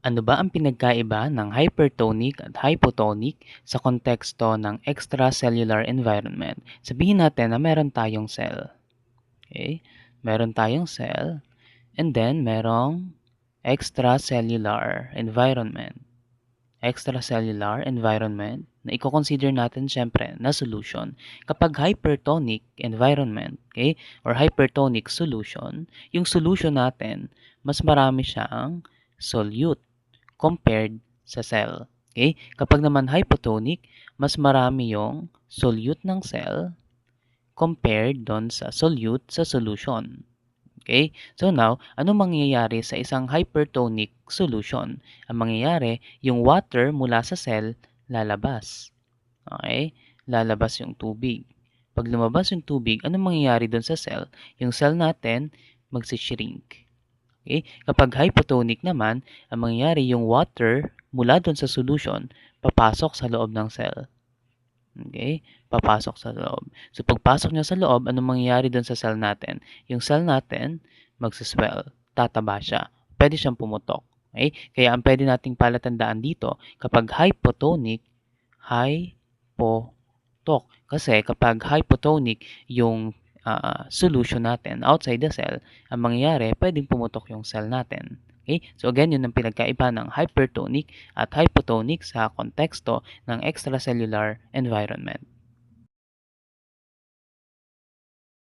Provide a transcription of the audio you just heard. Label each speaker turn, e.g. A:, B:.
A: Ano ba ang pinagkaiba ng hypertonic at hypotonic sa konteksto ng extracellular environment? Sabihin natin na meron tayong cell. Okay? Meron tayong cell and then merong extracellular environment. Extracellular environment na i-consider natin syempre na solution. Kapag hypertonic environment, okay, or hypertonic solution, yung solution natin, mas marami siyang solute compared sa cell. Okay? Kapag naman hypotonic, mas marami yung solute ng cell compared doon sa solute sa solution. Okay? So now, ano mangyayari sa isang hypertonic solution? Ang mangyayari, yung water mula sa cell lalabas. Okay? Lalabas yung tubig. Pag lumabas yung tubig, ano mangyayari doon sa cell? Yung cell natin magsishrink. Okay? Kapag hypotonic naman, ang mangyayari yung water mula doon sa solution, papasok sa loob ng cell. Okay? Papasok sa loob. So, pagpasok niya sa loob, ano mangyayari doon sa cell natin? Yung cell natin, magsiswell. Tataba siya. Pwede siyang pumutok. Okay? Kaya ang pwede nating palatandaan dito, kapag hypotonic, hypotok. Kasi kapag hypotonic yung solution natin outside the cell, ang mangyayari, pwedeng pumutok yung cell natin. Okay? So again, yun ang pinagkaiba ng hypertonic at hypotonic sa konteksto ng extracellular environment.